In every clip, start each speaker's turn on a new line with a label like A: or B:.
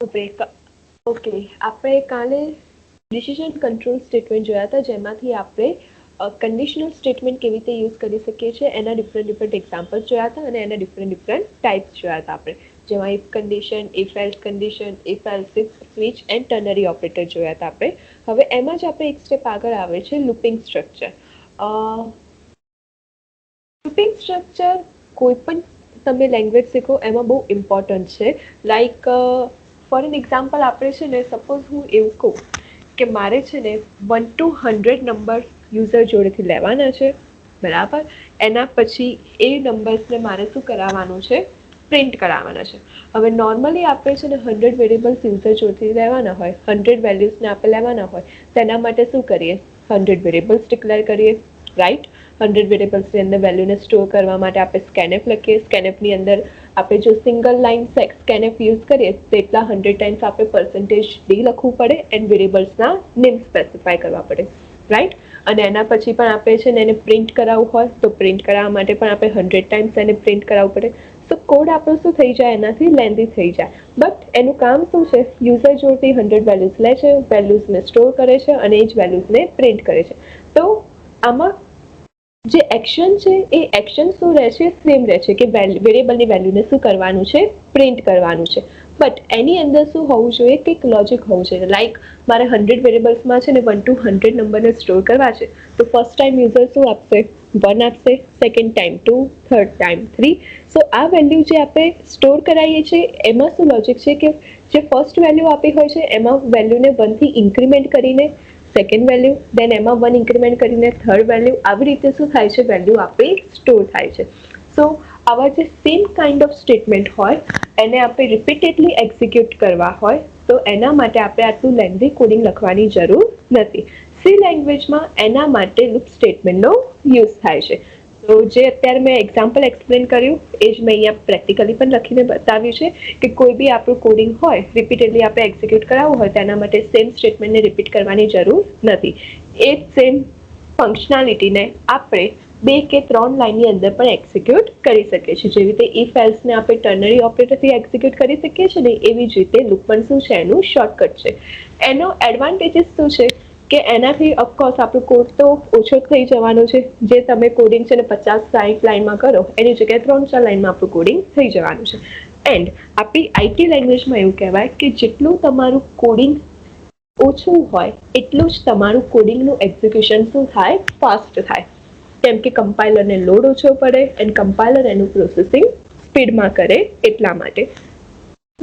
A: Okay, આપણે કાલે decision control statement જોયા હતા, જેમાંથી આપણે કન્ડિશનલ સ્ટેટમેન્ટ કેવી રીતે યુઝ કરી શકીએ છીએ એના ડિફરન્ટ એક્ઝામ્પલ્સ જોયા હતા અને એના ડિફરન્ટ ટાઈપ્સ જોયા હતા આપણે, જેમાં if condition, if else condition, if else if, switch and ternary operator જોયા હતા આપણે. હવે એમાં જ આપણે એક સ્ટેપ આગળ આવે છે લૂપિંગ સ્ટ્રક્ચર. લૂપિંગ સ્ટ્રક્ચર કોઈ પણ તમે લેંગ્વેજ શીખો એમાં બહુ ઇમ્પોર્ટન્ટ છે. લાઈક ફોર એન એક્ઝામ્પલ આપણે છે ને, સપોઝ હું એવું કહું કે મારે છે ને 1 to 100 નંબર યુઝર જોડેથી લેવાના છે, બરાબર. એના પછી એ નંબર્સને મારે શું કરાવવાનું છે, પ્રિન્ટ કરાવવાના છે. હવે નોર્મલી આપણે છે ને 100 વેરિયેબલ્સ યુઝર જોડેથી લેવાના હોય, 100 વેલ્યુઝને આપણે લેવાના હોય, તેના માટે શું કરીએ, 100 વેરિયેબલ્સ ડિક્લેર કરીએ, રાઈટ. 100 વેરિયેબલ્સની અંદર વેલ્યુને સ્ટોર કરવા માટે આપણે સ્કેનએફ લખીએ. સ્કેનએફની અંદર આપણે જો સિંગલ લાઇન સ્કેનએફ યુઝ કરીએ તો એટલા 100 ટાઈમ્સ આપણે %d લખવું પડે એન્ડ વેરિયેબલ્સના નેમ સ્પેસિફાય કરવા પડે, રાઈટ. અને એના પછી પણ આપણે છે ને એને પ્રિન્ટ કરાવવું હોય તો પ્રિન્ટ કરાવવા માટે પણ આપણે 100 ટાઈમ્સ એને પ્રિન્ટ કરાવવું પડે. તો કોડ આપણો શું થઈ જાય, એનાથી લેન્ધી થઈ જાય. બટ એનું કામ શું છે, યુઝર જોડથી 100 વેલ્યુઝ લે છે, વેલ્યુઝને સ્ટોર કરે છે અને એ જ વેલ્યુઝને પ્રિન્ટ કરે છે. તો આમાં જે એક્શન છે એ એક્શન શું રહે છે, સેમ રહે છે કે વેરિયેબલની વેલ્યુને શું કરવાનું છે, પ્રિન્ટ કરવાનું છે. બટ એની અંદર શું હોવું જોઈએ, કંઈક લોજિક હોવું જોઈએ. લાઈક મારે 100 વેરિયેબલ્સમાં છે ને 1 to 100 નંબરને સ્ટોર કરવા છે, તો ફર્સ્ટ ટાઈમ યુઝર શું આપશે, 1 આપશે, સેકન્ડ ટાઈમ 2, થર્ડ ટાઈમ 3. સો આ વેલ્યુ જે આપણે સ્ટોર કરાવીએ છીએ એમાં શું લોજિક છે કે જે ફર્સ્ટ વેલ્યુ આપી હોય છે એમાં વેલ્યુને 1 થી ઇન્ક્રીમેન્ટ કરીને સેકન્ડ વેલ્યુ, દેન એમાં 1 ઇન્ક્રીમેન્ટ કરીને થર્ડ વેલ્યુ, આવી રીતે શું થાય છે, વેલ્યુ આપણી સ્ટોર થાય છે. સો આવા જે સેમ કાઇન્ડ ઓફ સ્ટેટમેન્ટ હોય એને આપણે રિપીટેડલી એક્ઝિક્યુટ કરવા હોય તો એના માટે આપણે આટલું લેન્ધી કોડિંગ લખવાની જરૂર નથી. સી લેંગ્વેજમાં એના માટે લૂપ સ્ટેટમેન્ટનો યુઝ થાય છે. તો જે અત્યારે મેં એક્ઝામ્પલ એક્સપ્લેન કર્યું એ જ મેં અહીંયા પ્રેક્ટિકલી પણ લખીને બતાવ્યું છે કે કોઈ બી આપણું કોડિંગ હોય રિપીટેડલી આપણે એક્ઝિક્યુટ કરાવવું હોય તો એના માટે સેમ સ્ટેટમેન્ટને રિપીટ કરવાની જરૂર નથી. એ જ સેમ ફંક્શનાલિટીને આપણે 2 કે 3 લાઇનની અંદર પણ એક્ઝિક્યુટ કરી શકીએ છીએ. જેવી રીતે ઇફ એલ્સને આપણે ટર્નરી ઓપરેટરથી એક્ઝિક્યુટ કરી શકીએ છીએ ને, એવી જ રીતે લૂપ પણ શું છે, એનું શોર્ટકટ છે. એનો એડવાન્ટેજીસ શું છે કે એનાથી ઓફકોર્સ આપણું કોડ તો ઓછો થઈ જવાનો છે. જે તમે કોડિંગ છે ને 50-60 લાઇનમાં કરો એની જગ્યાએ 3-4 લાઇનમાં આપણું કોડિંગ થઈ જવાનું છે. એન્ડ આપણી આઈટી લેંગ્વેજમાં એવું કહેવાય કે જેટલું તમારું કોડિંગ ઓછું હોય એટલું જ તમારું કોડિંગનું એક્ઝિક્યુશન શું થાય, ફાસ્ટ થાય. કેમ કે કમ્પાઇલરને લોડ ઓછો પડે એન્ડ કમ્પાઇલર એનું પ્રોસેસિંગ સ્પીડમાં કરે એટલા માટે.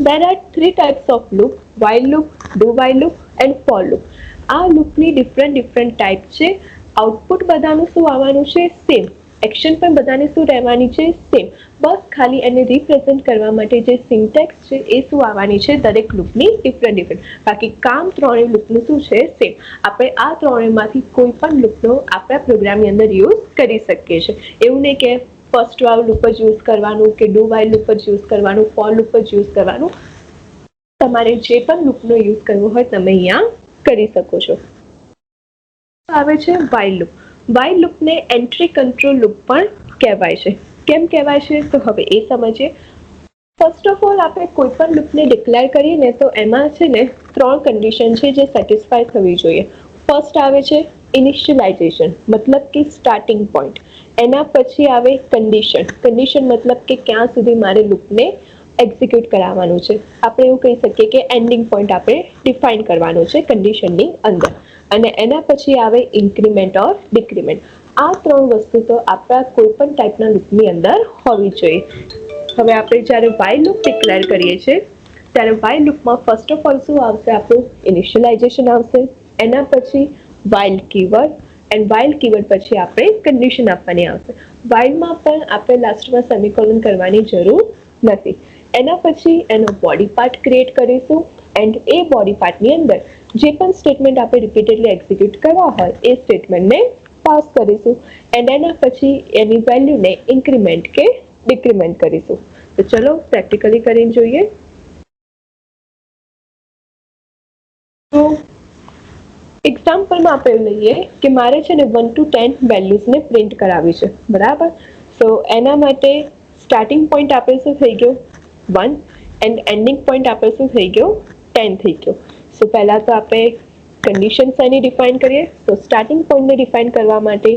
A: There are 3 types of loop: while loop, do while loop and for loop. આ લૂપની ડિફરન્ટ ટાઈપ છે. આઉટપુટ બધાનું શું આવવાનું છે, સેમ. એક્શન પણ બધાની શું રહેવાની છે, સેમ. બસ ખાલી એને રિપ્રેઝેન્ટ કરવા માટે જે સિન્ટેક્સ છે એ શું આવવાની છે, દરેક લૂપની ડિફરન્ટ. બાકી કામ ત્રણેય લૂપનું શું છે, સેમ. આપણે આ ત્રણેયમાંથી કોઈ પણ લૂપનો આપણા પ્રોગ્રામની અંદર યુઝ કરી શકીએ છીએ. એવું નહીં કે ફર્સ્ટ વાળું લૂપ જ યુઝ કરવાનું કે ડુ વાઇલ લૂપ જ યુઝ કરવાનું, ફોર લૂપ જ યુઝ કરવાનું. તમારે જે પણ લૂપનો યુઝ કરવો હોય તમે અહીંયા કરી શકો છો. આવે છે વાઇલ લૂપ. વાઇલ લૂપને એન્ટ્રી કંટ્રોલ લૂપ પણ કહેવાય છે. કેમ કહેવાય છે તો હવે એ સમજીએ. ફર્સ્ટ ઓફ ઓલ આપણે કોઈ પણ લૂપને ડિક્લેર કરીએ ને તો એમાં છે ને 3 કન્ડિશન છે જે સેટિસ્ફાય થવી જોઈએ. ફર્સ્ટ આવે છે ઇનિશિયલાઇઝેશન, મતલબ કે સ્ટાર્ટિંગ પોઈન્ટ. એના પછી આવે કન્ડિશન. કન્ડિશન મતલબ કે ક્યાં સુધી મારે લૂપને એક્ઝિક્યુટ કરાવવાનું છે. આપણે એવું કહી શકીએ કે એન્ડિંગ પોઈન્ટ આપણે ડિફાઇન કરવાનો છે કન્ડિશનની અંદર. અને એના પછી આવે ઇન્ક્રીમેન્ટ ઓર ડિક્રીમેન્ટ. આ 3 વસ્તુ તો આપણા કોઈ પણ ટાઈપના લૂપની અંદર હોવી જોઈએ. હવે આપણે જ્યારે વાઇલ લૂપ ડિક્લેર કરીએ છીએ ત્યારે વાઇલ લૂપમાં ફર્સ્ટ ઓફ ઓલ શું આવશે, આપણું ઇનિશિયલાઇઝેશન આવશે. એના પછી while keyword and while keyword પછી આપણે કન્ડિશન આપવાની આવશે. વાઇલમાં પણ આપણે લાસ્ટમાં સેમિકોલન કરવાની જરૂર નથી. એના પછી એનો બોડી પાર્ટ ક્રિએટ કરીશું એન્ડ એ બોડી પાર્ટની અંદર જે પણ સ્ટેટમેન્ટ આપણે રિપીટેડલી એક્ઝિક્યુટ કરવા હોય એ સ્ટેટમેન્ટને પાસ કરીશું એન્ડ એના પછી એની વેલ્યુને ઇન્ક્રીમેન્ટ કે ડિક્રીમેન્ટ કરીશું. તો ચલો પ્રેક્ટિકલી કરીને જોઈએ. તો એક્ઝામ્પલમાં આપણે લઈએ કે મારે છે ને 1 to 10 વેલ્યુઝને પ્રિન્ટ કરાવી છે, બરાબર. સો એના માટે સ્ટાર્ટિંગ પોઈન્ટ આપણે શું થઈ ગયો, 1. એન્ડ એન્ડિંગ પોઈન્ટ આપણે શું થઈ ગયો 10 થઈ ગયો. સો પહેલા તો આપણે કન્ડિશન્સ એની ડિફાઇન કરીએ. તો સ્ટાર્ટિંગ પોઈન્ટને ડિફાઇન કરવા માટે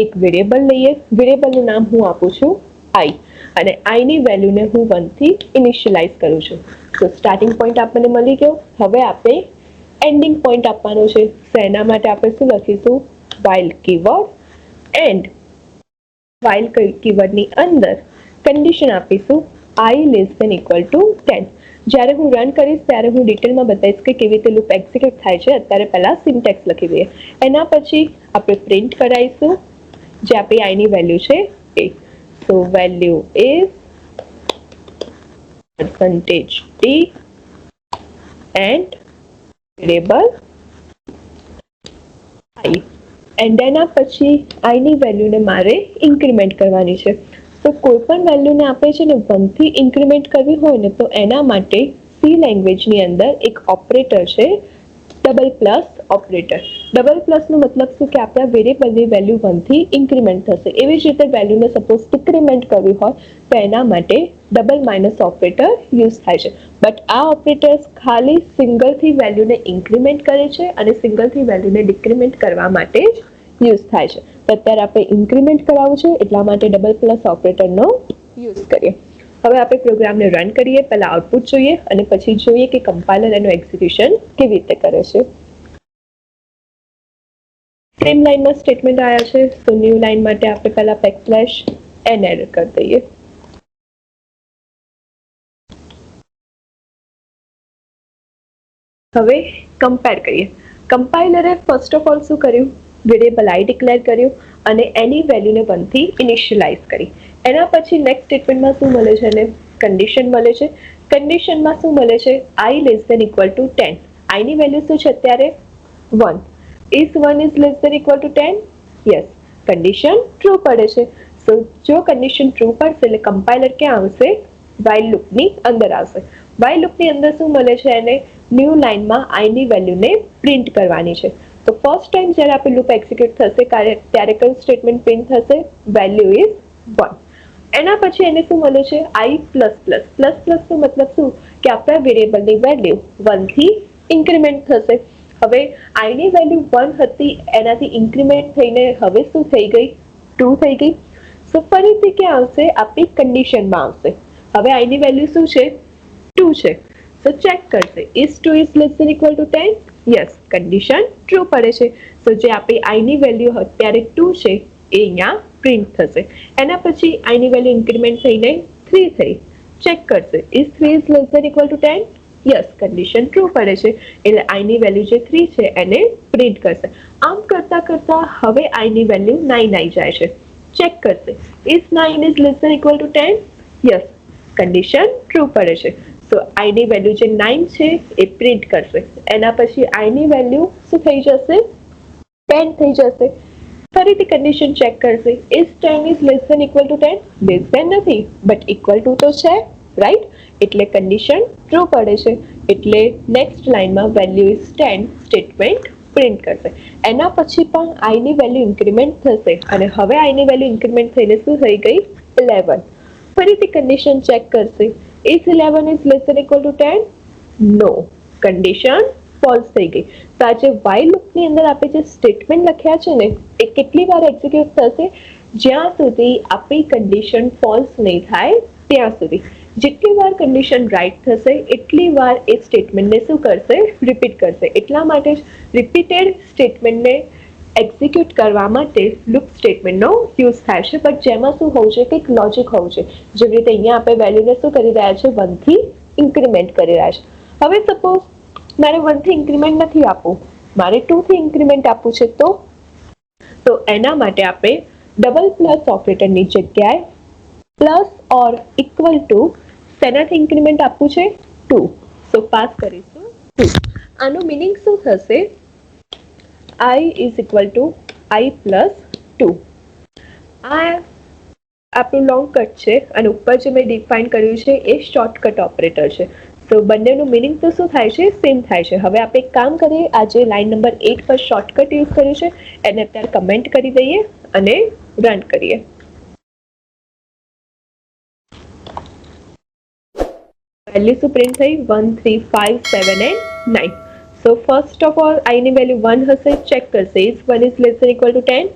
A: એક વેરિયેબલ લઈએ. વેરિયેબલનું નામ હું આપું છું આઈ, અને આઈની વેલ્યુને હું 1 થી ઇનિશિયલાઇઝ કરું છું. તો સ્ટાર્ટિંગ પોઈન્ટ આપણને મળી ગયો. હવે આપણે એન્ડિંગ પોઈન્ટ આપવાનો છે. તો એના માટે આપણે શું લખીશું, while કીવર્ડ એન્ડ while કીવર્ડની અંદર કન્ડિશન આપીશું i less than equal to 10. જ્યારે હું રન કરીશ ત્યારે હું ડિટેલમાં બતાવીશ કે કેવી રીતે લૂપ એક્ઝિક્યુટ થાય છે. અત્યારે પહેલા સિન્ટેક્સ લખી દઈએ. એના પછી આપણે પ્રિન્ટ કરાવીશું જે આપણી આઈની વેલ્યુ છે એ. So value is %t and variable i. And એના પછી આઈની વેલ્યુને મારે ઇન્ક્રીમેન્ટ કરવાની છે. તો કોઈ પણ વેલ્યુને આપણે છે ને 1 થી ઇન્ક્રીમેન્ટ કરવી હોય ને તો એના માટે સી લેંગ્વેજની અંદર એક ઓપરેટર છે, ડબલ પ્લસ ઓપરેટર. ડબલ પ્લસનો મતલબ શું કે આપણા વેરિયેબલની વેલ્યુ 1 થી ઇન્ક્રીમેન્ટ થશે. એવી જ રીતે વેલ્યુને સપોઝ ડિક્રીમેન્ટ કરવી હોય તો એના માટે ડબલ માઇનસ ઓપરેટર યુઝ થાય છે. બટ આ ઓપરેટર્સ ખાલી સિંગલથી વેલ્યુને ઇન્ક્રીમેન્ટ કરે છે અને સિંગલથી વેલ્યુને ડિક્રીમેન્ટ કરવા માટે જ યુઝ થાય છે. તો અત્યારે આપણે ઇન્ક્રીમેન્ટ કરાવવું છે એટલા માટે ડબલ પ્લસ ઓપરેટરનો યુઝ કરીએ. હવે આપણે પ્રોગ્રામને રન કરીએ. પહેલા આઉટપુટ જોઈએ અને પછી જોઈએ કે કમ્પાઇલર એનું એક્ઝિક્યુશન કેવી રીતે કરે છે. સેમ લાઇનમાં સ્ટેટમેન્ટ આવ્યા છે. તો ન્યૂ લાઇન માટે આપણે પહેલા \n એડ કરી દઈએ. હવે કમ્પેર કરીએ. કમ્પાઇલરે ફર્સ્ટ ઓફ ઓલ શું કર્યું, વેરિયેબલ આઈ ડિક્લેર કર્યું અને એની વેલ્યુને 1 થી ઇનિશિયલાઇઝ કરી. એના પછી નેક્સ્ટ સ્ટેટમેન્ટમાં શું મળે છે, એને કન્ડિશન મળે છે. કન્ડિશનમાં શું મળે છે, I less than equal to 10. આઈની વેલ્યુ શું છે અત્યારે 1. Is 1 is less than equal to 10? Yes. Condition true પડે છે. સો જો કન્ડિશન ટ્રુ પડશે એટલે કમ્પાઇલર ક્યાં આવશે, while લૂપની અંદર આવશે. while લૂપની અંદર શું મળે છે, એને ન્યૂ લાઇનમાં આઈની વેલ્યુને પ્રિન્ટ કરવાની છે. તો ફર્સ્ટ ટાઈમ જ્યારે આપણે લૂપ એક્ઝિક્યુટ થશે ત્યારે કયું સ્ટેટમેન્ટ પ્રિન્ટ થશે, વેલ્યુ ઇઝ 1. એના પછી એને શું મળે છે, આઈ પ્લસ પ્લસ. પ્લસ પ્લસનો મતલબ શું કે આપણા વેરિયેબલની વેલ્યુ 1 થી ઇન્ક્રીમેન્ટ થશે. હવે આઈની વેલ્યુ 1 હતી એનાથી ઇન્ક્રીમેન્ટ થઈને હવે શું થઈ ગઈ, 2 થઈ ગઈ. સો ફરીથી ક્યાં આવશે, આપણી કન્ડિશનમાં આવશે. હવે આઈની વેલ્યુ શું છે, 2 છે. સો ચેક કરશે, is 2 is less than equal to 10? Yes. Condition true પડે છે. સો જે આપણી આઈની વેલ્યુ અત્યારે 2 છે એ અહીંયા પ્રિન્ટ થશે. એના પછી આઈની વેલ્યુ ઇન્ક્રીમેન્ટ થઈને 3 થઈ. ચેક કરશે, is 3 is less than equal to 10? Yes. Condition true પડે છે. એટલે આઈની વેલ્યુ જે 3 છે એને પ્રિન્ટ કરશે. આમ કરતા કરતા હવે આઈની વેલ્યુ 9 આવી જાય છે. ચેક કરશે, is 9 is less than equal to 10? Yes. Condition true પડે છે. સો આઈની વેલ્યુ જે 9 છે એ પ્રિન્ટ કરશે. એના પછી આઈની વેલ્યુ શું થઈ જશે, 10 થઈ જશે. ફરીથી કન્ડિશન ચેક કરશે, is 10 is less than equal to 10? Less than નથી બટ ઇક્વલ ટુ તો છે, રાઈટ. એટલે કન્ડિશન ટ્રુ પડે છે. એટલે નેક્સ્ટ લાઇનમાં વેલ્યુ ઇઝ 10 સ્ટેટમેન્ટ પ્રિન્ટ કરશે. એના પછી પણ આઈની વેલ્યુ ઇન્ક્રીમેન્ટ થશે અને હવે આઈની વેલ્યુ ઇન્ક્રીમેન્ટ થઈને શું થઈ ગઈ, 11. ફરીથી કન્ડિશન ચેક કરશે, is 11 is less than equal to 10? No. Condition false થઈ ગઈ. તો આ જે while લૂપની અંદર આપણે જે સ્ટેટમેન્ટ લખ્યા છે ને એ કેટલી વાર એક્ઝિક્યુટ થશે, જ્યાં સુધી આપણી કન્ડિશન ફોલ્સ નહીં થાય ત્યાં સુધી. જેટલી વાર કન્ડિશન રાઈટ થશે એટલી વાર એ સ્ટેટમેન્ટને શું કરશે, રિપીટ કરશે. એટલા માટે જ રિપીટેડ સ્ટેટમેન્ટને એક્ઝિક્યુટ કરવા માટે લૂપ સ્ટેટમેન્ટનો યુઝ થાય છે. બટ જેમાં શું હોવું છે, કંઈક લોજિક હોવું છે. જેવી રીતે અહીંયા આપણે વેલ્યુને શું કરી રહ્યા છે, 1 થી ઇન્ક્રીમેન્ટ કરી રહ્યા છે. હવે સપોઝ મારે 1 થી ઇન્ક્રીમેન્ટ નથી આપવું, મારે 2 થી ઇન્ક્રીમેન્ટ આપવું છે, તો એના માટે આપણે ડબલ પ્લસ ઓપરેટરની જગ્યાએ પ્લસ ઓર ઇક્વલ ટુ શેનાથી ઇન્ક્રીમેન્ટ આપવું છે, 2. સો પાસ કરીશું 2. આનું મિનિંગ શું થશે, i is equal to i plus 2. આ આપણું લોંગ કટ છે અને ઉપર જે મેં ડિફાઇન કર્યું છે એ શોર્ટકટ ઓપરેટર છે. તો બંનેનું મિનિંગ તો શું થાય છે, સેમ થાય છે. હવે આપણે એક કામ કરીએ, આજે લાઇન નંબર 8 પર શોર્ટકટ યુઝ કર્યું છે એને અત્યારે કમેન્ટ કરી દઈએ અને રન કરીએ. વેલ્યુ શું પ્રિન્ટ થઈ 1 3 5 7 and 9. So first of all i ની વેલ્યુ 1 હશે, ચેક કરશે is 1 is less than equal to 10.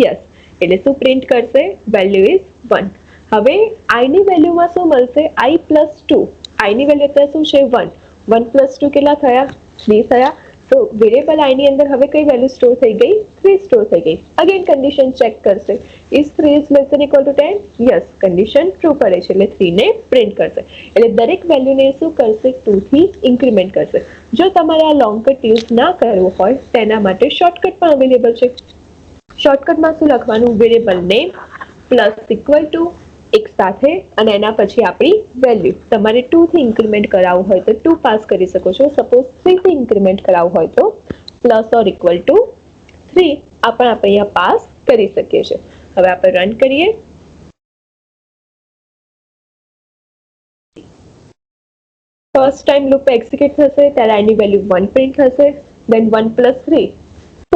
A: Yes, એટલે શું પ્રિન્ટ કરશે વેલ્યુ ઇઝ 1. હવે i ની વેલ્યુમાં શું મળશે i પ્લસ 2. i ની વેલ્યુ અત્યારે શું છે 1. 1 પ્લસ 2 કેટલા થયા 3 થયા. તો વેરિયેબલ i ની અંદર હવે કઈ વેલ્યુ સ્ટોર થઈ ગઈ 3 સ્ટોર થઈ ગઈ. અગેન કન્ડિશન ચેક કરશે is 3 is less than equal to 10. Yes, condition true પડે છે એટલે 3 ને પ્રિન્ટ કરશે. એટલે દરેક વેલ્યુને શું કરશે 2 થી ઇન્ક્રીમેન્ટ કરશે. જો તમારે આ લોંગ કટ યુઝ ના કરવો હોય તેના માટે શોર્ટકટ પણ અવેલેબલ છે. શોર્ટકટમાં શું લખવાનું variable name plus equal to એક સાથે અને એના પછી આપણી વેલ્યુ. તમારે 2 થી ઇન્ક્રીમેન્ટ કરાવવું હોય તો 2 પાસ કરી શકો છો. સપોઝ 3 થી ઇન્ક્રીમેન્ટ કરાવવું હોય તો પ્લસ ઓર ઇક્વલ ટુ 3 આ પણ આપણે અહીંયા પાસ કરી શકીએ છીએ. હવે આપણે રન કરીએ. ફર્સ્ટ ટાઈમ લૂપ એક્ઝિક્યુટ થશે ત્યારે આની વેલ્યુ 1 પ્રિન્ટ થશે. દેન 1 પ્લસ 3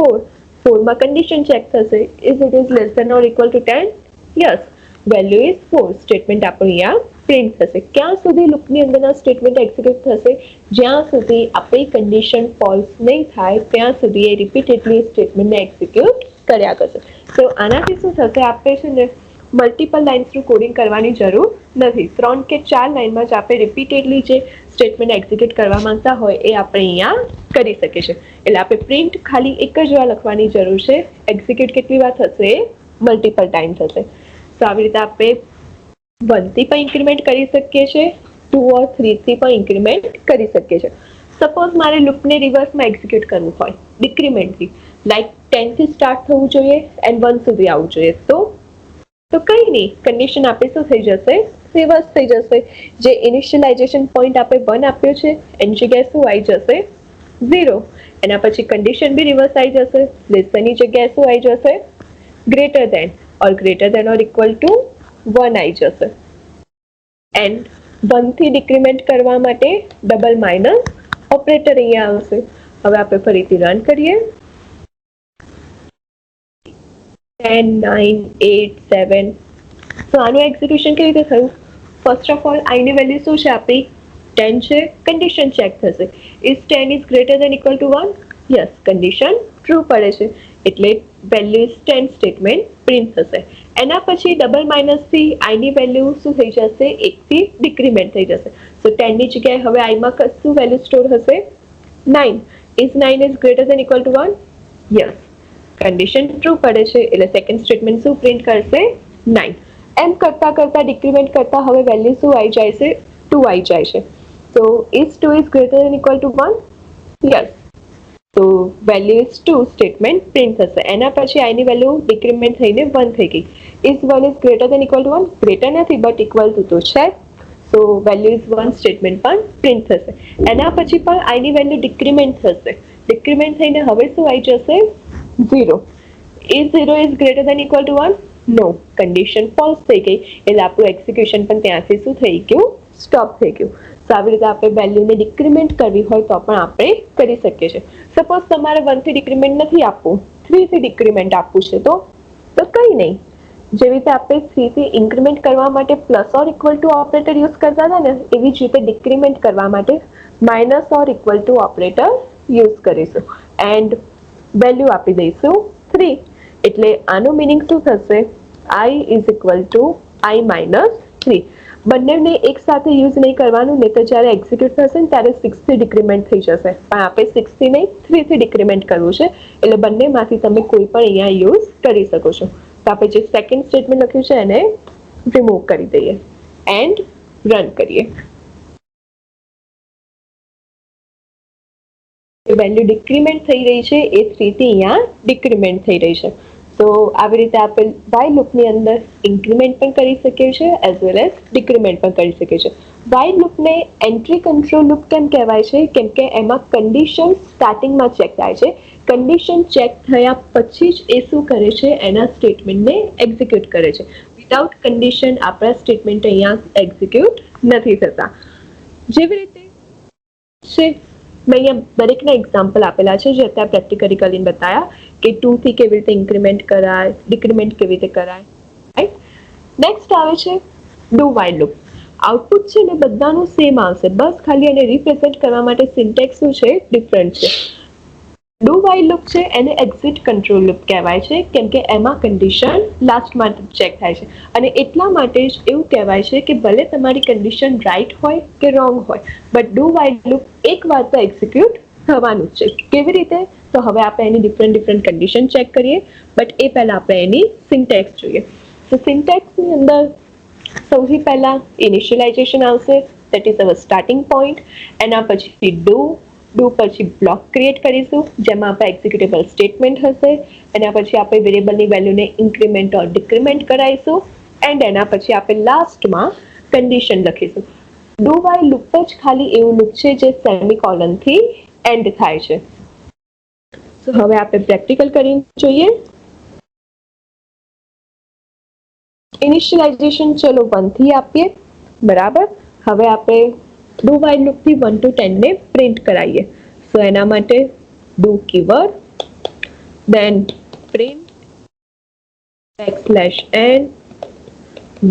A: 4. 4 માં કન્ડિશન ચેક થશે is it is less than or equal to 10. Yes, value is 4. Statement આપણું અહીંયા પ્રિન્ટ થશે. ક્યાં સુધી લૂપની અંદરના સ્ટેટમેન્ટ એક્ઝિક્યુટ થશે જ્યાં સુધી આપણી કન્ડિશન ફોલ્સ નહીં થાય ત્યાં સુધી એ રિપીટેડલી સ્ટેટમેન્ટને એક્ઝિક્યુટ કર્યા કરશે. તો આનાથી શું થશે આપણે છે ને મલ્ટિપલ લાઇન્સનું કોડિંગ કરવાની જરૂર નથી. 3 કે 4 લાઇનમાં જ આપણે રિપીટેડલી જે સ્ટેટમેન્ટ એક્ઝિક્યુટ કરવા માંગતા હોય એ આપણે અહીંયા કરી શકીએ છીએ. એટલે આપણે પ્રિન્ટ ખાલી એક જ વાર લખવાની જરૂર છે. એક્ઝિક્યુટ કેટલી વાર થશે મલ્ટિપલ ટાઈમ થશે. તો આવી રીતે આપણે 1 થી પણ ઇન્ક્રીમેન્ટ કરી શકીએ છીએ, 2 ઓર 3 થી પણ ઇન્ક્રીમેન્ટ કરી શકીએ છીએ. સપોઝ મારે લૂપને રિવર્સમાં એક્ઝિક્યુટ કરવું હોય ડિક્રીમેન્ટથી, લાઈક 10 થી સ્ટાર્ટ થવું જોઈએ એન્ડ 1 સુધી આવવું જોઈએ, તો કંઈ નહીં, કન્ડિશન આપણી શું થઈ જશે રિવર્સ થઈ જશે. જે ઇનિશિયલાઇઝેશન પોઈન્ટ આપણે 1 આપ્યો છે એની જગ્યાએ શું આવી જશે 0. એના પછી કન્ડિશન બી રિવર્સ આવી જશે. લેસ ધેનની જગ્યાએ શું આવી જશે greater than or greater than or equal to 1 આવી જશે. એન્ડ 1 થી ડિક્રીમેન્ટ કરવા માટે ડબલ માઇનસ ઓપરેટર અહીંયા આવશે. હવે આપણે ફરીથી રન કરીએ. 10 9 8 7. તો આનું એક્ઝિક્યુશન કેવી રીતે થયું? ફર્સ્ટ ઓફ ઓલ આઈ ની વેલ્યુ શું છે આપણી 10 છે. કન્ડિશન ચેક થશે is 10 is greater than equal to 1. Yes, condition true પડે છે એટલે વેલ્યુ ઇઝ 10 સ્ટેટમેન્ટ પ્રિન્ટ થશે. એના પછી ડબલ માઇનસથી આઈની વેલ્યુ શું થઈ જશે 1 થી ડિક્રીમેન્ટ થઈ જશે. સો 10 ની જગ્યાએ હવે આઈમાં શું વેલ્યુ સ્ટોર હશે 9. Is 9 is greater than equal to 1. Yes, condition true પડે છે એટલે સેકન્ડ સ્ટેટમેન્ટ શું પ્રિન્ટ કરશે 9. એમ કરતા કરતા ડિક્રીમેન્ટ કરતા હવે વેલ્યુ શું આવી જાય છે 2 આવી જાય છે. તો is 2 is greater than equal to 1. Yes, તો વેલ્યુ ઇઝ 2 સ્ટેટમેન્ટ પ્રિન્ટ થશે. એના પછી આઈની વેલ્યુ ડિક્રીમેન્ટ થઈને 1 થઈ ગઈ. Is 1 is greater than equal to 1. Greater નથી બટ ઇક્વલ ટુ તો છે. સો વેલ્યુ ઇઝ 1 સ્ટેટમેન્ટ પણ પ્રિન્ટ થશે. એના પછી પણ આઈની વેલ્યુ ડિક્રીમેન્ટ થશે. ડિક્રીમેન્ટ થઈને હવે શું આવી જશે 0. Is 0 is greater than equal to 1. No, condition false થઈ ગઈ એટલે આપણું એક્ઝિક્યુશન પણ ત્યાંથી શું થઈ ગયું સ્ટોપ થઈ ગયું. તો આવી રીતે આપણે વેલ્યુને ડિક્રીમેન્ટ કરવી હોય તો પણ આપણે કરી શકીએ છીએ. સપોઝ તમારે 1 થી ડિક્રીમેન્ટ નથી આપવું, 3 થી ડિક્રીમેન્ટ આપવું છે તો કંઈ નહીં. જેવી રીતે આપણે 3 થી ઇન્ક્રીમેન્ટ કરવા માટે plus or equal to operator use કરતા હતા ને એવી જ રીતે ડિક્રીમેન્ટ કરવા માટે minus or equal to operator use કરીશું એન્ડ વેલ્યુ આપી દઈશું 3. એટલે આનું મિનિંગ શું થશે i is equal to i minus 3. બંનેને એક સાથે યુઝ નહીં કરવાનું, નહીં તો જ્યારે એક્ઝિક્યુટ થશે ને ત્યારે 6 થી ડિક્રીમેન્ટ થઈ જશે. પણ આપણે 6 થી નહીં 3 થી ડિક્રીમેન્ટ કરવું છે એટલે બંનેમાંથી તમે કોઈ પણ અહીંયા યુઝ કરી શકો છો. તો આપણે જે સેકન્ડ સ્ટેટમેન્ટ લખ્યું છે એને રિમૂવ કરી દઈએ એન્ડ રન કરીએ. વેલ્યુ ડિક્રીમેન્ટ થઈ રહી છે એ 3 થી અહીંયા ડિક્રીમેન્ટ થઈ રહી છે. તો આવી રીતે આપણે વાઇલ લૂપની અંદર ઇન્ક્રીમેન્ટ પણ કરી શકીએ છીએ એઝ વેલ એઝ ડિક્રીમેન્ટ પણ કરી શકીએ છીએ. વાઇલ લૂપને એન્ટ્રી કંટ્રોલ લૂપ કેમ કહેવાય છે? કેમ કે એમાં કન્ડિશન સ્ટાર્ટિંગમાં ચેક થાય છે. કન્ડિશન ચેક થયા પછી જ એ શું કરે છે એના સ્ટેટમેન્ટને એક્ઝિક્યુટ કરે છે. વિધાઉટ કન્ડિશન આપણા સ્ટેટમેન્ટ અહીંયા એક્ઝિક્યુટ નથી થતા. જેવી રીતે છે મેં અહીંયા દરેકના એક્ઝામ્પલ આપેલા છે જે અત્યારે પ્રેક્ટિકલી કરીને બતાવ્યા કે 2 થી કેવી રીતે ઇન્ક્રીમેન્ટ કરાય, ડિક્રીમેન્ટ કેવી રીતે કરાય. રાઈટ, નેક્સ્ટ આવે છે ડુ વાઇલ લૂપ. આઉટપુટ છે ને બધાનું સેમ આવશે, બસ ખાલી એને રિપ્રેઝેન્ટ કરવા માટે સિન્ટેક્સ શું છે ડિફરન્ટ છે. ડુ વાઇલ લૂપ છે એને એક્ઝિટ કંટ્રોલ લૂપ કહેવાય છે, કેમ કે એમાં કન્ડિશન લાસ્ટમાં ચેક થાય છે. અને એટલા માટે જ એવું કહેવાય છે કે ભલે તમારી કન્ડિશન રાઈટ હોય કે રોંગ હોય, બટ ડુ વાઇલ લૂપ એક વાર તો એક્ઝિક્યુટ થવાનું જ છે. કેવી રીતે? તો હવે આપણે એની ડિફરન્ટ કન્ડિશન ચેક કરીએ, બટ એ પહેલા આપણે એની સિન્ટેક્સ જોઈએ. તો સિન્ટેક્સની અંદર સૌથી પહેલા ઇનિશિયલાઇઝેશન આવશે, that is our starting point. એના પછી ડુ પછી બ્લોક ક્રિએટ કરીશું જેમાં આપણે એક્ઝિક્યુટેબલ સ્ટેટમેન્ટ હશે. એના પછી આપણે વેરિયેબલની વેલ્યુને ઇન્ક્રીમેન્ટ ઓર ડિક્રીમેન્ટ કરાવીશું, એન્ડ એના પછી આપણે લાસ્ટમાં કન્ડિશન લખીશું. ડુ વાઇલ લૂપ જ ખાલી એવું લૂપ છે જે સેમિકોલનથી એન્ડ થાય છે. તો હવે આપણે પ્રેક્ટિકલ કરીને જોઈએ. ઇનિશિયલાઇઝેશન ચલો 1 થી આપીએ, બરાબર. હવે આપણે ડુ વાઇલ લૂપ થી 1 to 10 ને પ્રિન્ટ કરાવીએ. સો એના માટે do keyword, then print \n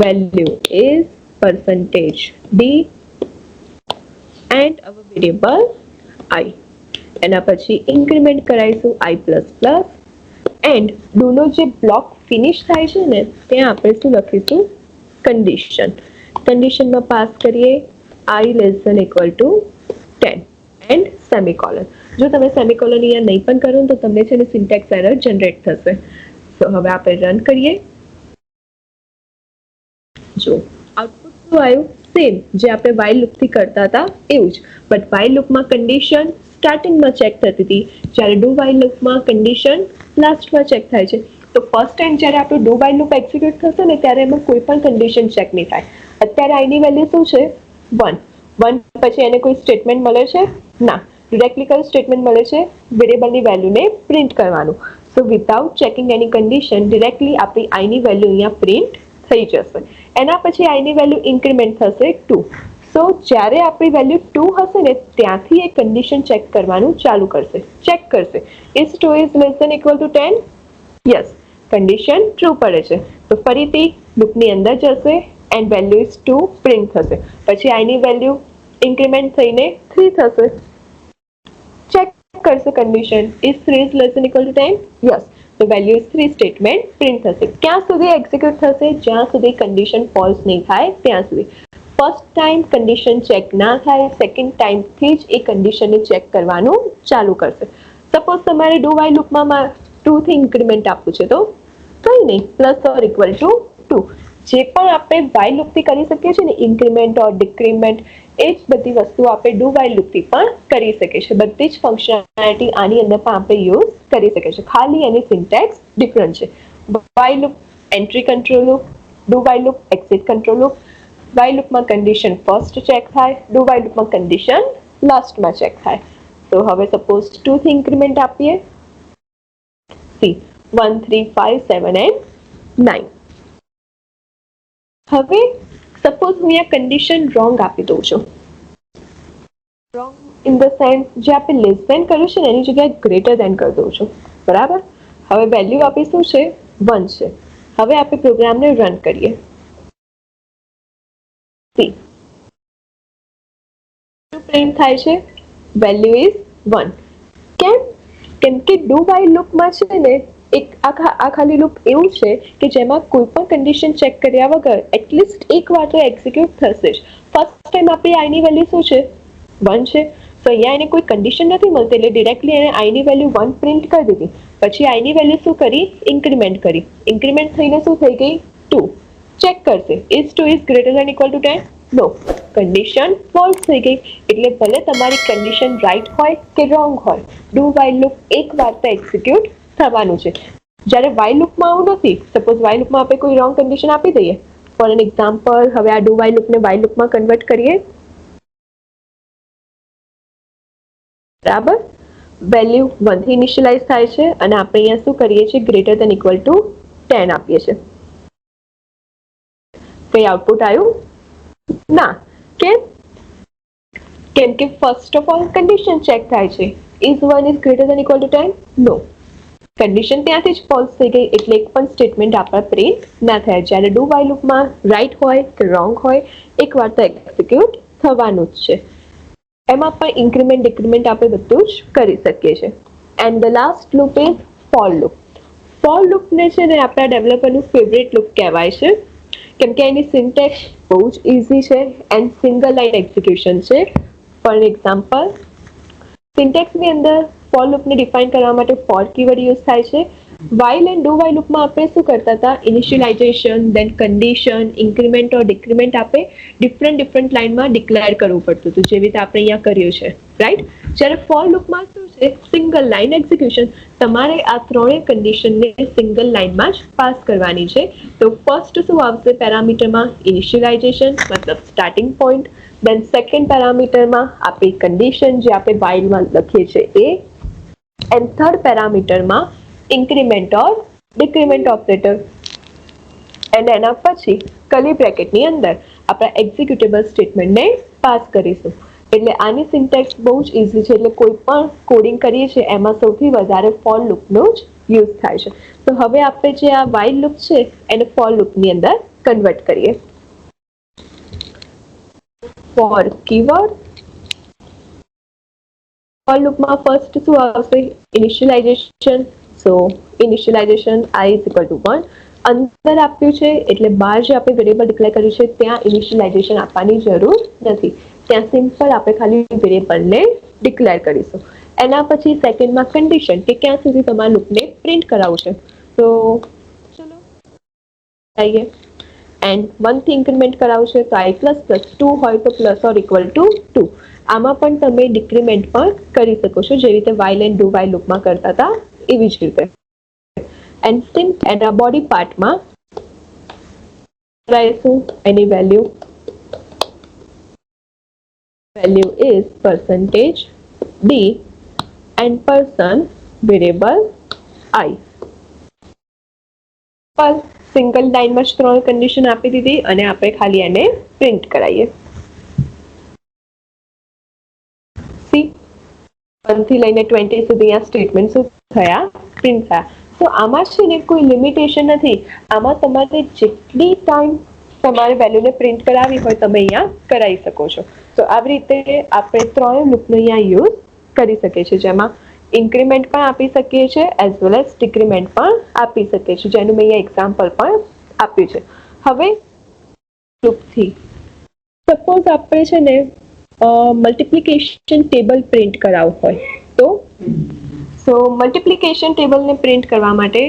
A: value is %d and our variable I. એના પછી ઇન્ક્રીમેન્ટ કરાવીશું i++, એન્ડ ડુ નો જે બ્લોક ફિનિશ થાય છે ને ત્યાં આપણે શું લખીશું કન્ડિશન. કન્ડિશનમાં પાસ કરીએ i <= 10 એન્ડ સેમિકોલન. જો તમે સેમિકોલન અહીંયા નહીં પણ કરો તો તમને છે ને સિન્ટેક્સ એરર જનરેટ થશે. તો હવે આપણે રન કરીએ. જો આઉટપુટ શું આવ્યું? સેમ જે આપણે વાઇલ લૂપથી કરતા હતા એવું જ, બટ વાઇલ લૂપમાં કન્ડિશન સ્ટાર્ટિંગમાં ચેક થતી હતી, જ્યારે ડુ વાઇલ લૂપમાં કન્ડિશન લાસ્ટમાં ચેક થાય છે. તો ફર્સ્ટ ટાઈમ જ્યારે આપણું ડુ વાઇલ લૂપ એક્ઝિક્યુટ થશે ને ત્યારે એમાં કોઈ પણ કન્ડિશન ચેક નહીં થાય. અત્યારે આઈની વેલ્યુ શું છે? 1 પછી એને કોઈ સ્ટેટમેન્ટ મળે છે? ના, ડિરેક્ટલી કયું સ્ટેટમેન્ટ મળે છે? વેરિયેબલની વેલ્યુને પ્રિન્ટ કરવાનું. સો વિધાઉટ ચેકિંગ એની કન્ડિશન ડિરેક્ટલી આપણી આઈની વેલ્યુ અહીંયા પ્રિન્ટ થઈ જશે. એના પછી આઈની વેલ્યુ ઇન્ક્રીમેન્ટ થશે 2. સો જ્યારે આપણી વેલ્યુ 2 હશે ને ત્યાંથી એ કન્ડિશન ચેક કરવાનું ચાલુ કરશે, ચેક કરશે is 2 is less than equal to 10. Yes, condition true પડે છે. તો ફરીથી લૂપની અંદર જશે એન્ડ વેલ્યુ ઇઝ 2 પ્રિન્ટ થશે. પછી આઈની વેલ્યુ ઇન્ક્રીમેન્ટ થઈને 3 થશે, ચેક કરશે condition is 3 is less than equal to 10. Yes, તો વેલ્યુ ઇઝ 3 સ્ટેટમેન્ટ પ્રિન્ટ થશે. ક્યાં સુધી એક્ઝિક્યુટ થશે? જ્યાં સુધી કન્ડિશન ફોલ્સ નહીં થાય ત્યાં સુધી. ફર્સ્ટ ટાઈમ કન્ડિશન ચેક ના થાય, સેકન્ડ ટાઈમથી જ એ કન્ડિશનને ચેક કરવાનું ચાલુ કરશે. સપોઝ તમારે ડુ વાઇલ લૂપમાં 2 થી ઇન્ક્રીમેન્ટ આપવું છે તો કંઈ નહીં, પ્લસ ઓર ઇક્વલ ટુ 2. જે પણ આપણે વાઇલ લૂપથી કરી શકીએ છીએ ને ઇન્ક્રીમેન્ટ ઓર ડિક્રીમેન્ટ, એ જ બધી વસ્તુ આપણે ડુ વાઇલ લૂપથી પણ કરી શકીએ છીએ. બધી જ ફંક્શનાલિટી આની અંદર પણ આપણે યુઝ કરી શકીએ છીએ, ખાલી એની સિન્ટેક્સ ડિફરન્ટ છે. While loop entry control loop, do while loop exit control loop. While લૂપમાં કન્ડિશન ફર્સ્ટ ચેક થાય, ડુ વાઇલ લૂપમાં કન્ડિશન લાસ્ટમાં ચેક થાય. તો હવે સપોઝ 2 થી ઇન્ક્રીમેન્ટ આપીએ, સી 1 3 5 7 and 9. હવે સપોઝ હું અહીંયા કન્ડિશન રોંગ આપી દઉં છું. રોંગ ઇન ધ સેન્સ જે આપણે લેસ ધેન કર્યું છે ને એની જગ્યાએ ગ્રેટર ધેન કરી દઉં છું, બરાબર. હવે વેલ્યુ આપી શું છે? 1 છે. હવે આપણે પ્રોગ્રામને રન કરીએ. સી પ્રિન્ટ થાય છે વેલ્યુ ઇઝ 1. કેમ? કેમ કે ડુ વાઇલ લૂપમાં છે ને એક આ ખાલી લૂપ એવું છે કે જેમાં કોઈ પણ કન્ડિશન ચેક કર્યા વગર એટલીસ્ટ એક વાર તો એક્ઝિક્યુટ થશે જ. ફર્સ્ટ ટાઈમ આપણી આઈની વેલ્યુ શું છે? 1 છે. તો અહીંયા એને કોઈ કન્ડિશન નથી મળતી એટલે ડિરેક્ટલી એને આઈની વેલ્યુ 1 પ્રિન્ટ કરી દીધી. પછી આઈની વેલ્યુ શું કરી? ઇન્ક્રીમેન્ટ કરી. ઇન્ક્રીમેન્ટ થઈને શું થઈ ગઈ? 2. ચેક કરશે is 2 is greater than equal to 10. No, condition false થઈ ગઈ. એટલે ભલે તમારી કન્ડિશન રાઈટ હોય કે રોંગ હોય, ડુ વાઇલ લૂપ એક વાર તો એક્ઝિક્યુટ થવાનું છે. જ્યારે વાઇલ લૂપમાં આવું નથી. સપોઝ વાઇલ લૂપમાં આપણે કોઈ રોંગ કન્ડિશન આપી દઈએ. ફોર એન એક્ઝામ્પલ, હવે આ ડુ વાઇલ લૂપને વાઇલ લૂપમાં કન્વર્ટ કરીએ, બરાબર. વેલ્યુ 1 થી ઇનિશિયલાઇઝ થાય છે અને આપણે અહીંયા શું કરીએ છીએ? ગ્રેટર ધેન ઇક્વલ ટુ 10 આપીએ છીએ. કઈ આઉટપુટ આવ્યું? ના. કેમ? કેમ કે first of all condition check થાય છે. Is 1 is greater than equal to 10? No, condition ત્યાંથી જ ફોલ્સ થઈ ગઈ એટલે એક પણ સ્ટેટમેન્ટ આપણા પ્રિન્ટ ના થાય. જ્યારે ડુ વાઇલ લૂપમાં રાઈટ હોય કે રોંગ હોય એકવાર તો એક્ઝિક્યુટ થવાનું જ છે. એમાં પણ ઇન્ક્રીમેન્ટ ડિક્રીમેન્ટ આપણે બધું જ કરી શકીએ છીએ. And the last loop is for loop. For લૂપને છે ને આપણા ડેવલપરનું ફેવરેટ લૂપ કહેવાય છે, કેમ કે એની સિન્ટેક્સ બહુ જ ઇઝી છે એન્ડ સિંગલ લાઇન એક્ઝિક્યુશન છે. ફોર એક્ઝામ્પલ, સિન્ટેક્સની અંદર ફોર લૂપને ડિફાઇન કરવા માટે ફોર કીવર્ડ યુઝ થાય છે. વાઇલ એન્ડ ડુ વાઇલ લૂપમાં આપણે શું કરતા હતા, initialization, then condition, increment or decrement આપણે ડિફરન્ટ લાઇનમાં ડિક્લેર કરવું પડતું હતું, જેવી રીતે આપણે અહીંયા કર્યું છે, રાઈટ. જ્યારે ફોર લૂપમાં શું છે, સિંગલ લાઇન એક્ઝિક્યુશન. તમારે આ ત્રણેય કન્ડિશનને સિંગલ લાઇનમાં જ પાસ કરવાની છે. તો ફર્સ્ટ શું આવશે પેરામીટરમાં, ઇનિશિયલાઇઝેશન મતલબ સ્ટાર્ટિંગ પોઈન્ટ. દેન સેકન્ડ પેરામીટરમાં આપણી કન્ડિશન જે આપણે વાઇલમાં લખીએ છીએ એ. એન્ડ થર્ડ પેરામીટરમાં increment or decrement operator. And એના પછી કર્લી બ્રેકેટની અંદર આપણા એક્ઝિક્યુટેબલ સ્ટેટમેન્ટને પાસ કરીશું. એટલે આની સિન્ટેક્સ બહુ જ ઇઝી છે. એટલે કોઈ પણ કોડિંગ કરીએ છીએ એમાં સૌથી વધારે ફોર લૂપનો જ યુઝ થાય છે. તો હવે આપણે જે આ વાઇલ લૂપ છે એને ફોર લૂપની અંદર કન્વર્ટ કરીએ. ફોર કીવર્ડ, ફોર લૂપમાં ફર્સ્ટ શું આવશે, initialization. So initialization i is equal to 1. અંદર આપ્યું છે એટલે બહાર જે આપણે વેરિયેબલ ડિક્લેર કર્યું છે ત્યાં ઇનિશિયલાઇઝેશન આપવાની જરૂર નથી. ત્યાં સિમ્પલ આપણે ખાલી વેરિયેબલને ડિક્લેર કરીશું. એના પછી સેકન્ડમાં કન્ડિશન, કે ક્યાં સુધી તમારા લૂપને પ્રિન્ટ કરાવવું છે. તો ચલો આઈએ. એન્ડ 1 થી ઇન્ક્રીમેન્ટ કરાવવું છે તો i પ્લસ પ્લસ, 2 હોય તો પ્લસ ઓર ઇક્વલ ટુ 2. આમાં પણ તમે ડિક્રીમેન્ટ પણ કરી શકો છો, જેવી રીતે વાઇલ એન્ડ ડુ વાઇલ લૂપમાં કરતા હતા એવી જ રીતે. એન્ડ સિન્ટ એના બોડી પાર્ટમાં કરાવીશું એની value is percentage d and person variable i. પર સિંગલ લાઇનમાં જ ત્રણ કન્ડિશન આપી દીધી અને આપણે ખાલી એને પ્રિન્ટ કરાવીએ. સી 1 થી લઈને 20 સુધી આ સ્ટેટમેન્ટ શું થયા, પ્રિન્ટ થયા. તો આમાં છે ને કોઈ લિમિટેશન નથી. આમાં તમારે જેટલી ટાઈમ તમારે વેલ્યુને પ્રિન્ટ કરાવી હોય તમે અહીંયા કરાવી શકો છો. તો આવી રીતે આપણે ત્રણેય લૂપનો અહીંયા યુઝ કરી શકીએ છીએ, જેમાં ઇન્ક્રીમેન્ટ પણ આપી શકીએ છીએ એઝ વેલ એઝ ડિક્રીમેન્ટ પણ આપી શકીએ છીએ, જેનું મેં અહીંયા એક્ઝામ્પલ પણ આપ્યું છે. હવે લૂપથી સપોઝ આપણે છે ને મલ્ટિપ્લિકેશન ટેબલ પ્રિન્ટ કરાવવું હોય તો મલ્ટિપ્લિકેશન ટેબલને પ્રિન્ટ કરવા માટે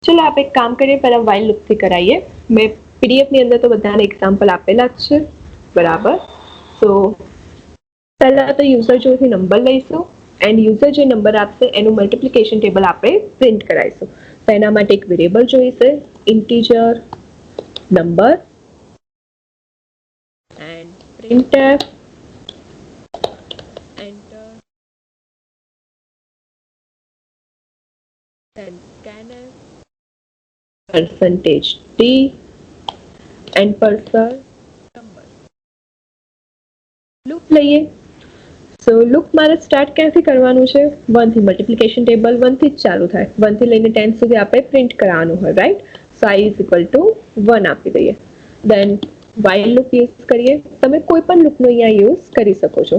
A: ચલો આપણે એક કામ કરીએ, પહેલા વાઇલ લૂપથી કરાવીએ. મેં પીડીએફની અંદર તો બધાને એક્ઝામ્પલ આપેલા જ છે, બરાબર. તો પહેલા તો યુઝર જોડેથી નંબર લઈશું એન્ડ યુઝર જે નંબર આપશે એનું મલ્ટિપ્લિકેશન ટેબલ આપણે પ્રિન્ટ કરાવીશું. તો એના માટે એક વેરિયેબલ જોઈશે, integer number, and printf enter then scanf percentage d and person number. Loop લઈએ. સો લૂપ મારે સ્ટાર્ટ ક્યાંથી કરવાનું છે, 1 થી. મલ્ટિપ્લિકેશન ટેબલ 1 થી જ ચાલુ થાય, 1 થી લઈને 10 સુધી આપણે પ્રિન્ટ કરવાનું હોય, right. So i is equal to 1 આપી દઈએ. દેન વાઇલ લૂપ યુઝ કરીએ. તમે કોઈ પણ લૂપનો અહીંયા યુઝ કરી શકો છો.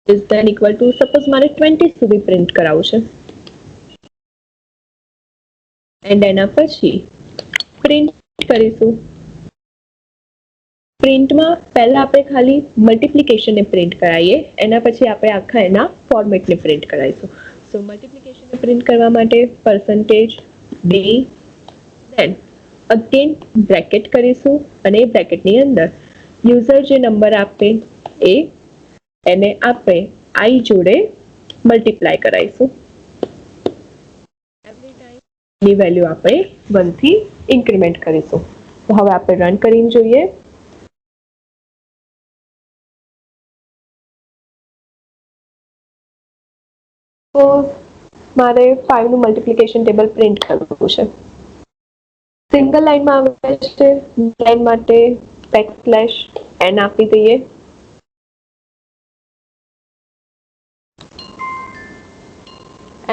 A: is then equal to, suppose મારે 20 સુધી પ્રિન્ટ કરાવવું છે એન્ડ એના પછી પ્રિન્ટ કરીશું. પ્રિન્ટમાં પહેલા આપણે ખાલી મલ્ટિપ્લિકેશનને પ્રિન્ટ કરાવીએ, એના પછી આપણે આખા એના ફોર્મેટને પ્રિન્ટ કરાવીશું. સો મલ્ટિપ્લિકેશનને પ્રિન્ટ કરવા માટે percentage d, દેન અગેન બ્રેકેટ કરીશું અને એ બ્રેકેટની અંદર યુઝર જે નંબર આપે એને આપણે i જોડે મલ્ટીપ્લાય કરાવીશું. એવરી ટાઈમ ની વેલ્યુ આપણે 1 થી ઇન્ક્રીમેન્ટ કરીશું. તો હવે આપણે રન કરીને જોઈએ. તો મારે 5 નું મલ્ટિપ્લિકેશન ટેબલ પ્રિન્ટ કરવું છે. સિંગલ લાઇનમાં આવે છે, લાઇન માટે \n આપી દઈએ.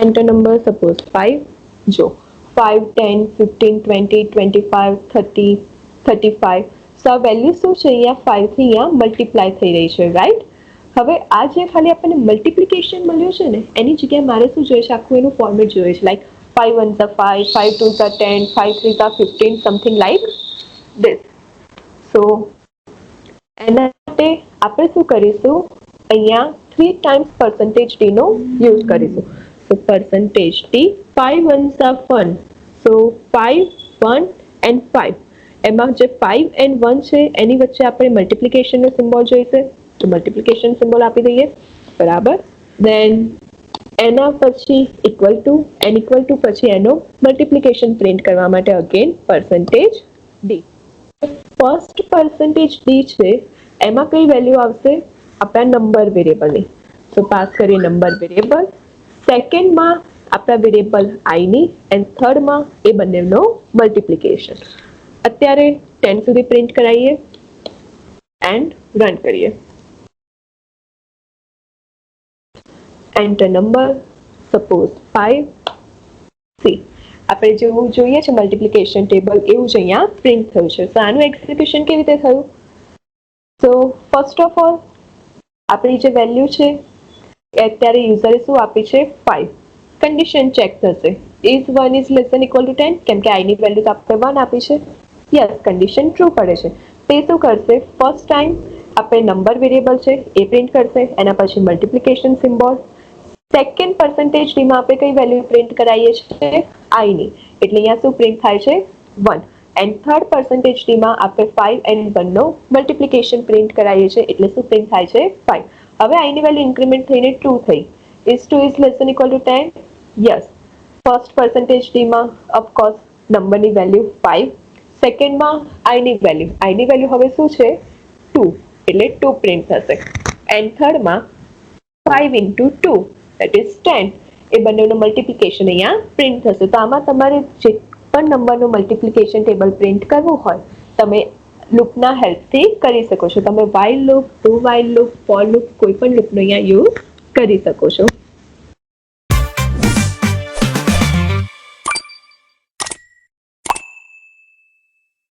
A: Enter number suppose 5. જો 5, 10, 15, 20, 25, 30, 35. સો આ વેલ્યુ શું છે, અહીંયા 5 થી અહીંયા મલ્ટીપ્લાય થઈ રહી છે, રાઈટ. હવે આ જે ખાલી આપણને મલ્ટિપ્લિકેશન મળ્યું છે ને, એની જગ્યાએ મારે શું જોઈએ છે, આખું એનું ફોર્મેટ જોઈએ છે. Like 5 1s are 5, 5 2s are 10, 5 3s are 15, something like this. સો એના માટે આપણે શું કરીશું, અહીંયા 3 times percentage d નો યુઝ કરીશું. સો percentage d, 5 1s are 1, so 5 1 and 5. એમાં જે 5 and 1 છે એની વચ્ચે આપણે મલ્ટિપ્લિકેશનનો સિમ્બોલ જોઈશે, તો મલ્ટિપ્લિકેશન સિમ્બોલ આપી દઈએ, બરાબર. દેન એના પછી equal to, N equal to પછી એનો મલ્ટિપ્લિકેશન પ્રિન્ટ કરવા માટે again percentage d. First percentage d છે એમાં કઈ વેલ્યુ આવશે, આપણા નંબર વેરિયેબલની, તો પાસ કરીએ નંબર વેરિયેબલ. સેકન્ડમાં આપણા વેરિયેબલ i ની, એન્ડ થર્ડમાં એ બંનેનો મલ્ટિપ્લિકેશન. અત્યારે 10 સુધી પ્રિન્ટ કરાવીએ એન્ડ રન કરીએ. Enter number, suppose 5. સી આપણે જેવું જોઈએ છે મલ્ટિપ્લિકેશન ટેબલ એવું જ અહીંયા પ્રિન્ટ થયું છે. તો આનું એક્ઝિક્યુશન કેવી રીતે થયું, તો ફર્સ્ટ ઓફ ઓલ આપણી જે વેલ્યુ છે એ અત્યારે યુઝરે શું આપી છે, 5. કન્ડિશન ચેક થશે, is 1 is less than equal to 10, કેમ કે આઈની વેલ્યુ તો આપણે 1 આપી છે. યસ, કન્ડિશન ટ્રુ પડે છે. તે શું કરશે, ફર્સ્ટ ટાઈમ આપણે નંબર વેરિયેબલ છે એ પ્રિન્ટ કરશે, એના પછી multiplication symbol. Second percentage d માં આપણે કઈ વેલ્યુ પ્રિન્ટ કરાવીએ છીએ, i ની, એટલે અહીંયા શું પ્રિન્ટ થાય છે, 1. એન્ડ થર્ડ percentage d માં આપણે 5 and 1 નો મલ્ટિપ્લિકેશન પ્રિન્ટ કરાવીએ છીએ, એટલે શું પ્રિન્ટ થાય છે, 5. હવે i ની વેલ્યુ ઇન્ક્રીમેન્ટ થઈને 2 થઈ. Is 2 is less than equal to 10, યસ. ફર્સ્ટ percentage d માં ઓફકોર્સ નંબરની વેલ્યુ 5, સેકન્ડમાં i ની વેલ્યુ હવે શું છે, 2, એટલે 2 પ્રિન્ટ થશે. એન્ડ થર્ડમાં 5 into 2 that is 10, એ બંનેનું મલ્ટિપ્લિકેશન અહીંયા પ્રિન્ટ થશે. તો આમાં તમારે જે પણ નંબરનું મલ્ટિપ્લિકેશન ટેબલ પ્રિન્ટ કરવું હોય તમે લૂપના હેલ્પથી કરી શકો છો. તમે while loop, do while loop, for loop, કોઈ પણ લૂપનો અહીંયા યુઝ કરી શકો છો.